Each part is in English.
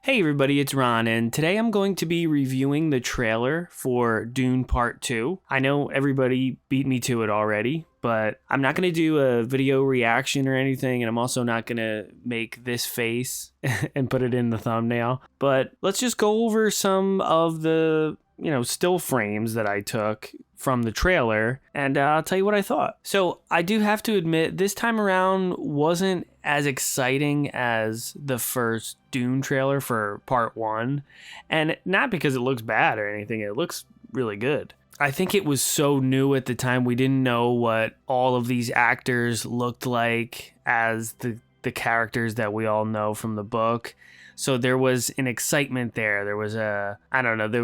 Hey everybody, it's Ron, and today I'm going to be reviewing the trailer for Dune Part 2. I know everybody beat me to it already, but I'm not going to do a video reaction or anything, and I'm also not going to make this face and put it in the thumbnail. But let's just go over some of the still frames that I took from the trailer, and I'll tell you what I thought. So I do have to admit, this time around wasn't as exciting as the first Dune trailer for part 1, and not because it looks bad or anything. It looks really good. I think it was so new at the time. We didn't know what all of these actors looked like as the characters that we all know from the book. So there was an excitement there. There was there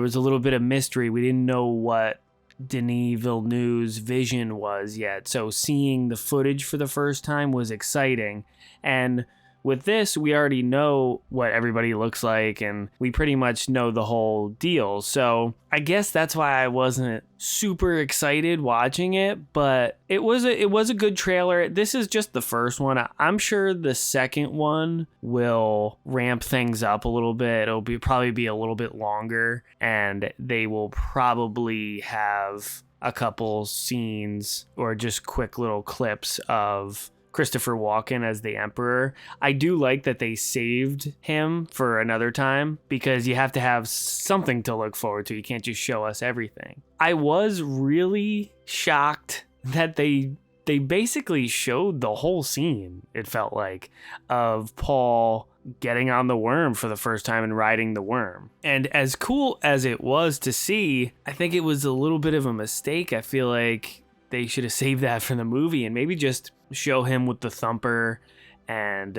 was a little bit of mystery. We didn't know what Denis Villeneuve's vision was yet. So seeing the footage for the first time was exciting. And with this, we already know what everybody looks like, and we pretty much know the whole deal. So I guess that's why I wasn't super excited watching it, but it was a good trailer. This is just the first one. I'm sure the second one will ramp things up a little bit. It'll probably be a little bit longer, and they will probably have a couple scenes or just quick little clips of Christopher Walken as the Emperor. I do like that they saved him for another time, because you have to have something to look forward to. You can't just show us everything. I was really shocked that they basically showed the whole scene, it felt like, of Paul getting on the worm for the first time and riding the worm. And as cool as it was to see, I think it was a little bit of a mistake. I feel like they should have saved that for the movie and maybe just show him with the thumper and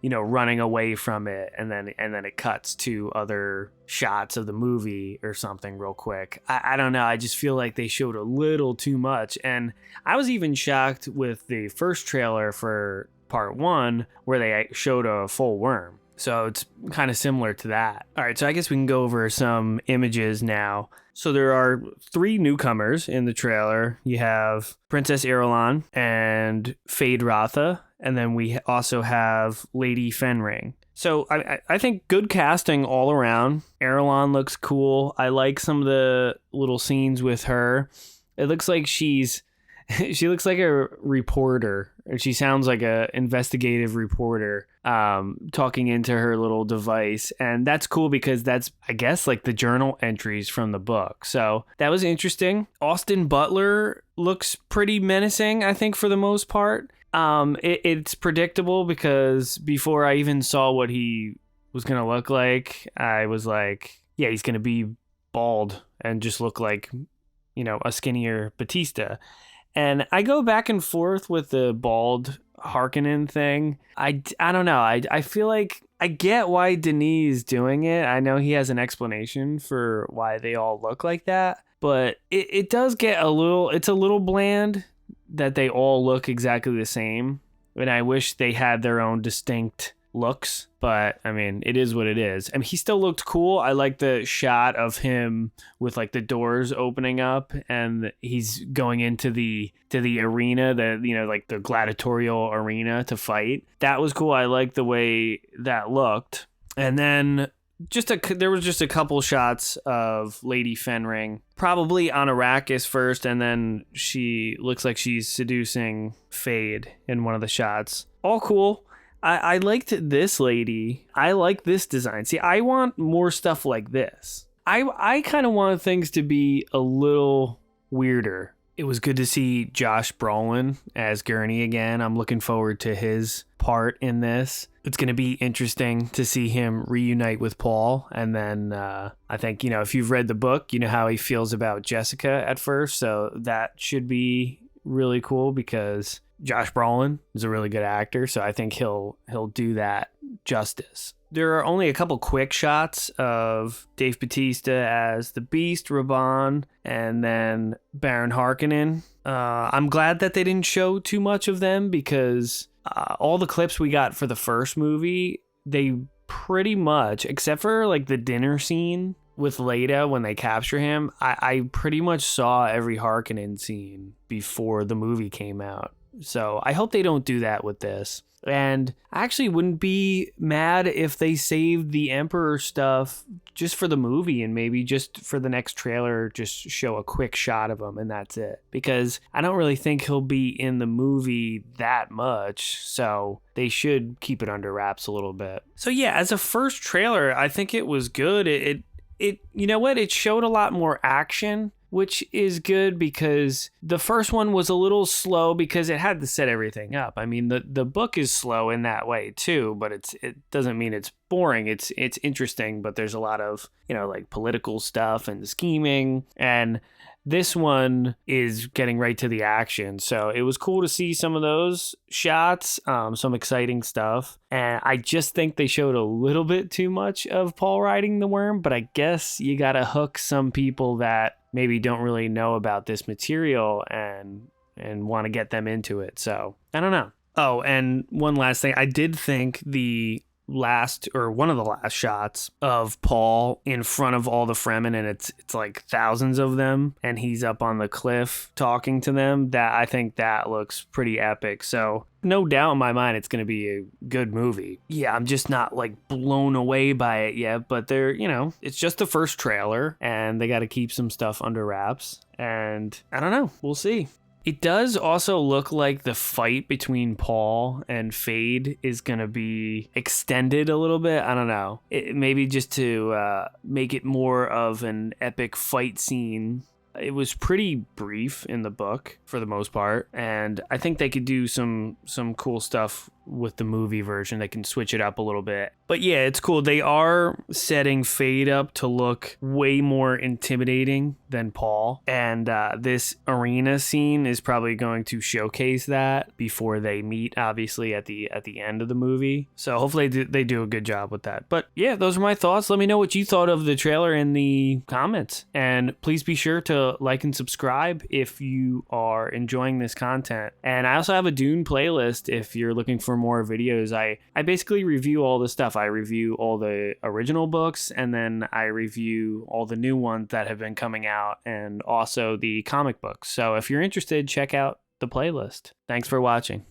running away from it, and then it cuts to other shots of the movie or something real quick. I don't know. I just feel like they showed a little too much, and I was even shocked with the first trailer for part 1 where they showed a full worm. So it's kind of similar to that. All right, so I guess we can go over some images now. So there are 3 newcomers in the trailer. You have Princess Irulan and Feyd-Rautha, and then we also have Lady Fenring. So I think good casting all around. Irulan looks cool. I like some of the little scenes with her. It looks like she looks like a reporter. She sounds like a investigative reporter talking into her little device. And that's cool because that's, I guess, like the journal entries from the book. So that was interesting. Austin Butler looks pretty menacing, I think, for the most part. It's predictable because before I even saw what he was going to look like, I was like, yeah, he's going to be bald and just look like, a skinnier Batista. And I go back and forth with the bald Harkonnen thing. I don't know. I feel like I get why Denis is doing it. I know he has an explanation for why they all look like that. But it does get it's a little bland that they all look exactly the same. And I wish they had their own distinct looks, but I mean, it is what it is. I mean, he still looked cool. I like the shot of him with like the doors opening up and he's going into the arena, like the gladiatorial arena to fight. That was cool. I like the way that looked. And then there was just a couple shots of Lady Fenring, probably on Arrakis first, and then she looks like she's seducing Feyd in one of the shots. All cool. I liked this lady. I like this design. See, I want more stuff like this. I kind of want things to be a little weirder. It was good to see Josh Brolin as Gurney again. I'm looking forward to his part in this. It's going to be interesting to see him reunite with Paul. And then I think, if you've read the book, you know how he feels about Jessica at first. So that should be really cool because Josh Brolin is a really good actor, so I think he'll do that justice. There are only a couple quick shots of Dave Bautista as the Beast, Raban, and then Baron Harkonnen. I'm glad that they didn't show too much of them because all the clips we got for the first movie, they pretty much, except for like the dinner scene with Leda when they capture him, I pretty much saw every Harkonnen scene before the movie came out. So I hope they don't do that with this. And I actually wouldn't be mad if they saved the Emperor stuff just for the movie, and maybe just for the next trailer, just show a quick shot of him and that's it. Because I don't really think he'll be in the movie that much, so they should keep it under wraps a little bit. So yeah, as a first trailer, I think it was good. It you know what? It showed a lot more action, which is good because the first one was a little slow because it had to set everything up. I mean, the book is slow in that way too, but it doesn't mean it's boring. It's interesting, but there's a lot of, like political stuff and scheming, and this one is getting right to the action. So it was cool to see some of those shots, some exciting stuff. And I just think they showed a little bit too much of Paul riding the worm, but I guess you got to hook some people that maybe don't really know about this material and want to get them into it. So I don't know. Oh, and one last thing. I did think one of the last shots of Paul in front of all the Fremen, and it's like thousands of them, and he's up on the cliff talking to them, that I think that looks pretty epic. So no doubt in my mind it's going to be a good movie. Yeah, I'm just not like blown away by it yet, but it's just the first trailer and they got to keep some stuff under wraps, and I don't know, we'll see. It does also look like the fight between Paul and Fade is going to be extended a little bit. I don't know. Maybe just to make it more of an epic fight scene. It was pretty brief in the book for the most part, and I think they could do some cool stuff with the movie version. They can switch it up a little bit. But yeah, it's cool. They are setting Fade up to look way more intimidating than Paul, and this arena scene is probably going to showcase that before they meet, obviously at the end of the movie. So hopefully they do a good job with that. But yeah, those are my thoughts. Let me know what you thought of the trailer in the comments, and please be sure to like and subscribe if you are enjoying this content. And I also have a Dune playlist if you're looking for more videos. I basically review all the stuff. I review all the original books, and then I review all the new ones that have been coming out, and also the comic books. So if you're interested, check out the playlist. Thanks for watching.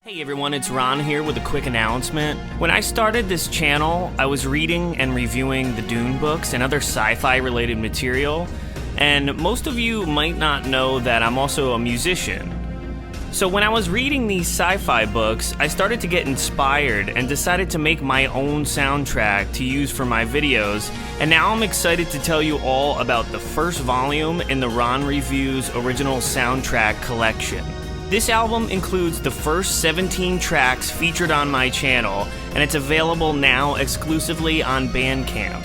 Hey everyone, it's Ron here with a quick announcement. When I started this channel, I was reading and reviewing the Dune books and other sci-fi related material, and most of you might not know that I'm also a musician. So when I was reading these sci-fi books, I started to get inspired and decided to make my own soundtrack to use for my videos, and now I'm excited to tell you all about the first volume in the Ron Reviews original soundtrack collection. This album includes the first 17 tracks featured on my channel, and it's available now exclusively on Bandcamp.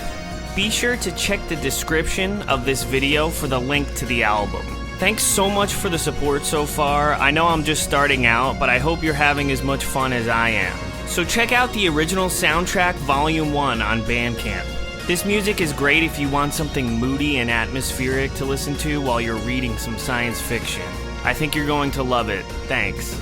Be sure to check the description of this video for the link to the album. Thanks so much for the support so far. I know I'm just starting out, but I hope you're having as much fun as I am. So check out the original soundtrack Volume 1 on Bandcamp. This music is great if you want something moody and atmospheric to listen to while you're reading some science fiction. I think you're going to love it. Thanks.